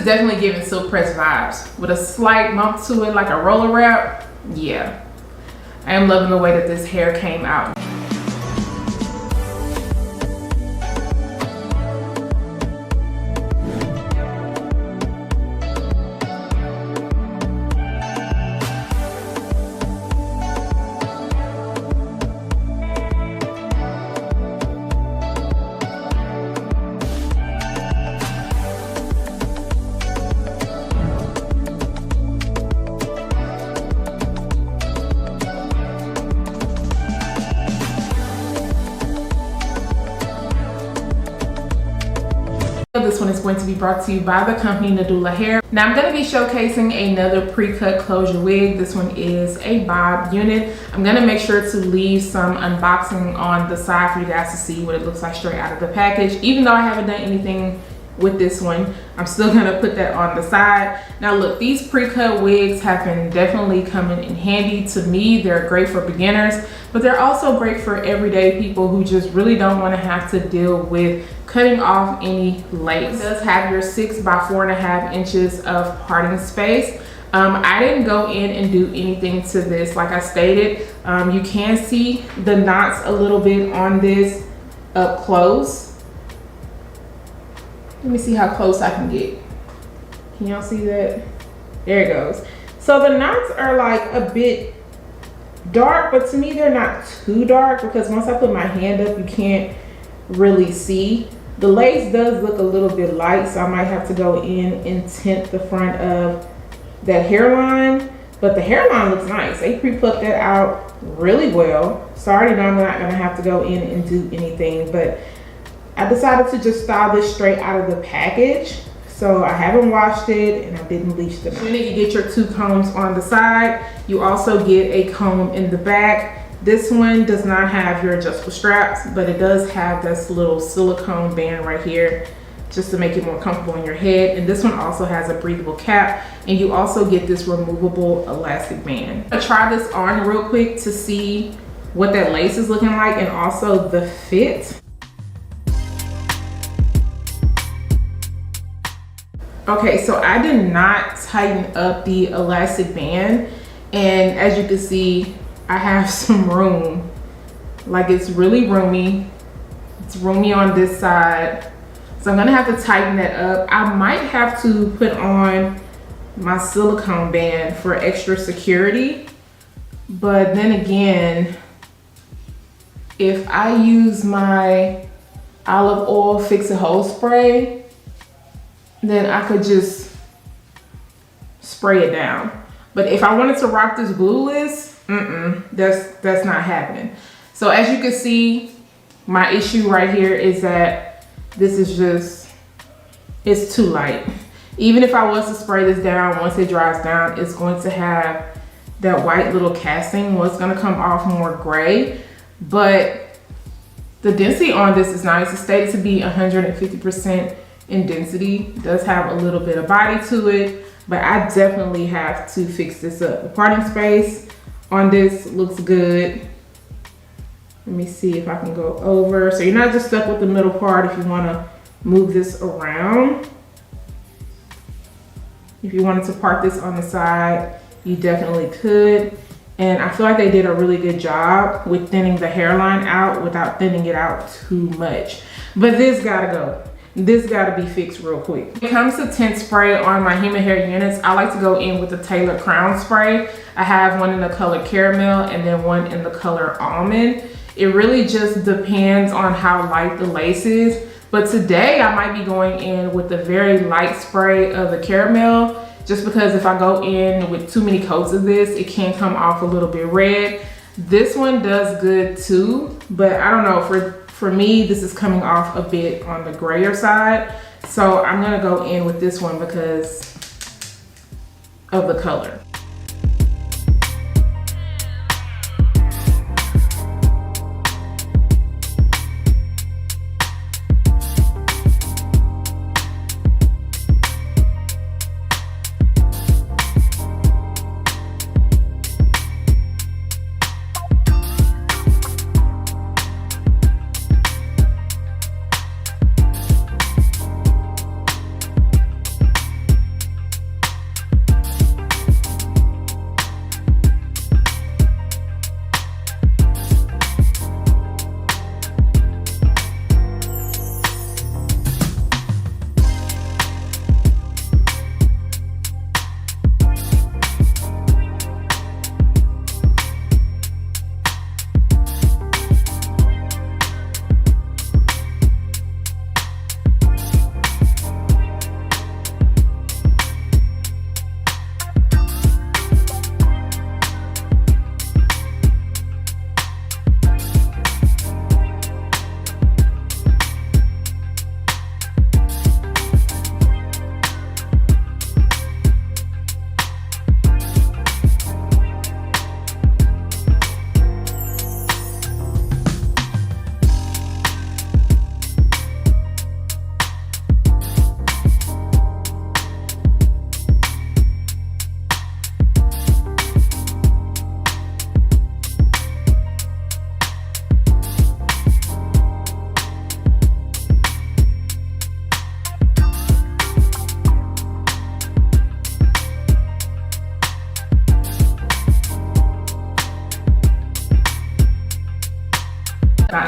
is definitely giving silk press vibes with a slight bump to it, like a roller wrap. Yeah, I am loving the way that this hair came out. This one is going to be brought to you by the company Nadula Hair. Now I'm going to be showcasing another pre-cut closure wig. This one is a bob unit. I'm going to make sure to leave some unboxing on the side for you guys to see what it looks like straight out of the package. Even though I haven't done anything with this one, I'm still going to put that on the side. Now look, these pre-cut wigs have been definitely coming in handy to me. They're great for beginners, but they're also great for everyday people who just really don't want to have to deal with cutting off any lace. It does have your 6 by 4.5 inches of parting space. I didn't go in and do anything to this. Like I stated, you can see the knots a little bit on this up close. Let me see how close I can get. Can y'all see that? There it goes. So the knots are like a bit dark, but to me they're not too dark because once I put my hand up, you can't really see. The lace does look a little bit light, so I might have to go in and tint the front of that hairline, but the hairline looks nice. They pre-plucked that out really well. So I already know I'm not gonna have to go in and do anything, but I decided to just style this straight out of the package. So I haven't washed it and I didn't bleach the knot. Then you get your 2 combs on the side. You also get a comb in the back. This one does not have your adjustable straps, but it does have this little silicone band right here just to make it more comfortable on your head. And this one also has a breathable cap, and you also get this removable elastic band. I'll try this on real quick to see what that lace is looking like and also the fit. Okay, so I did not tighten up the elastic band, and as you can see, I have some room. Like, it's really roomy. It's roomy on this side. So I'm gonna have to tighten that up. I might have to put on my silicone band for extra security. But then again, if I use my olive oil fix-a-hole spray, then I could just spray it down. But if I wanted to rock this glueless, that's not happening. So as you can see, my issue right here is that this is just, it's too light. Even if I was to spray this down, once it dries down, it's going to have that white little casting. Well, it's gonna come off more gray, but the density on this is nice. It's stated to be 150% in density. It does have a little bit of body to it, but I definitely have to fix this up. The parting space on this looks good. Let me see if I can go over. So you're not just stuck with the middle part if you want to move this around. If you wanted to part this on the side, you definitely could. And I feel like they did a really good job with thinning the hairline out without thinning it out too much. But this gotta go. This gotta be fixed real quick. When it comes to tint spray on my human hair units, I like to go in with the Taylor Crown Spray. I have one in the color caramel and then one in the color almond. It really just depends on how light the lace is. But today I might be going in with the very light spray of the caramel, just because if I go in with too many coats of this, it can come off a little bit red. This one does good too, but I don't know, for me, this is coming off a bit on the grayer side. So I'm gonna go in with this one because of the color.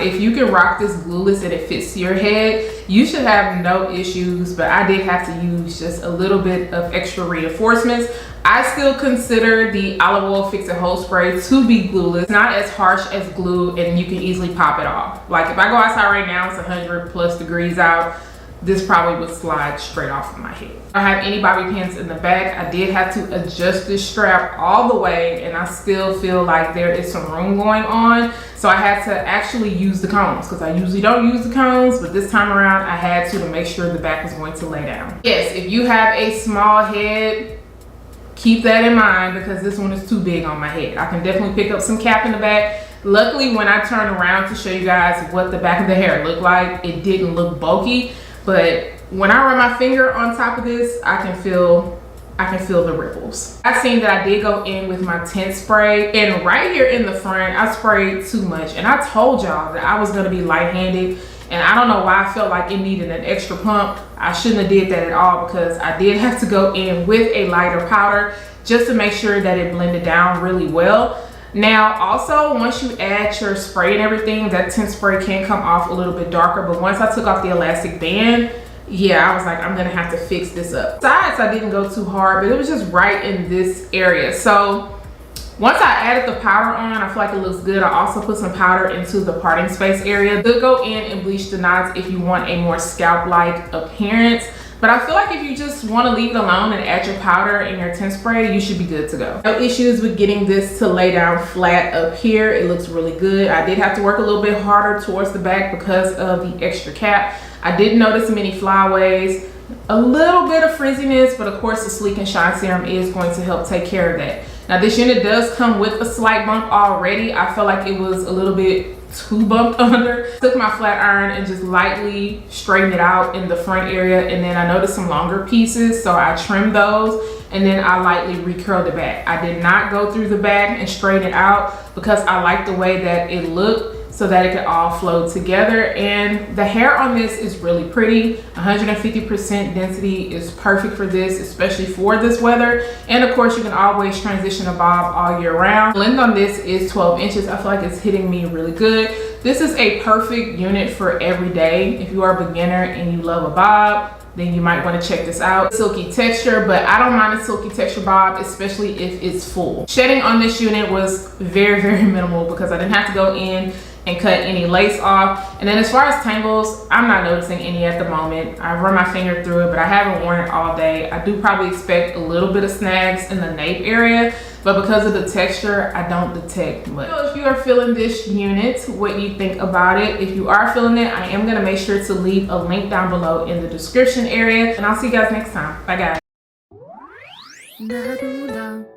if you can rock this glueless and it fits to your head, you should have no issues, but I did have to use just a little bit of extra reinforcements. I still consider the olive oil fix and hold spray to be glueless. It's not as harsh as glue and you can easily pop it off. Like if I go outside right now, it's 100+ degrees out, this probably would slide straight off of my head. I don't have any bobby pins in the back. I did have to adjust this strap all the way and I still feel like there is some room going on. So I had to actually use the combs because I usually don't use the combs, but this time around I had to make sure the back was going to lay down. Yes, if you have a small head, keep that in mind because this one is too big on my head. I can definitely pick up some cap in the back. Luckily, when I turned around to show you guys what the back of the hair looked like, it didn't look bulky. But when I run my finger on top of this, I can feel the ripples. I've seen that I did go in with my tint spray, and right here in the front, I sprayed too much. And I told y'all that I was gonna be light-handed, and I don't know why I felt like it needed an extra pump. I shouldn't have did that at all because I did have to go in with a lighter powder just to make sure that it blended down really well. Now, also, once you add your spray and everything, that tint spray can come off a little bit darker, but once I took off the elastic band, yeah, I was like, I'm gonna have to fix this up. Sides, I didn't go too hard, but it was just right in this area. So once I added the powder on, I feel like it looks good. I also put some powder into the parting space area. You'll go in and bleach the knots if you want a more scalp-like appearance. But I feel like if you just want to leave it alone and add your powder and your tint spray, you should be good to go. No issues with getting this to lay down flat up here. It looks really good. I did have to work a little bit harder towards the back because of the extra cap. I did notice many flyaways, a little bit of frizziness, but of course the Sleek and Shine Serum is going to help take care of that. Now this unit does come with a slight bump already. I felt like it was a little bit too bumped under. Took my flat iron and just lightly straightened it out in the front area, and then I noticed some longer pieces, so I trimmed those and then I lightly recurled it back. I did not go through the back and straighten it out because I like the way that it looked, so that it could all flow together. And the hair on this is really pretty. 150% density is perfect for this, especially for this weather. And of course, you can always transition a bob all year round. The length on this is 12 inches. I feel like it's hitting me really good. This is a perfect unit for every day. If you are a beginner and you love a bob, then you might want to check this out. Silky texture, but I don't mind a silky texture bob, especially if it's full. Shedding on this unit was very, very minimal because I didn't have to go in and cut any lace off. And then as far as tangles, I'm not noticing any at the moment. I've run my finger through it, but I haven't worn it all day. I do probably expect a little bit of snags in the nape area, but because of the texture, I don't detect much. So if you are feeling this unit, what do you think about it? If you are feeling it, I am gonna make sure to leave a link down below in the description area, and I'll see you guys next time. Bye guys.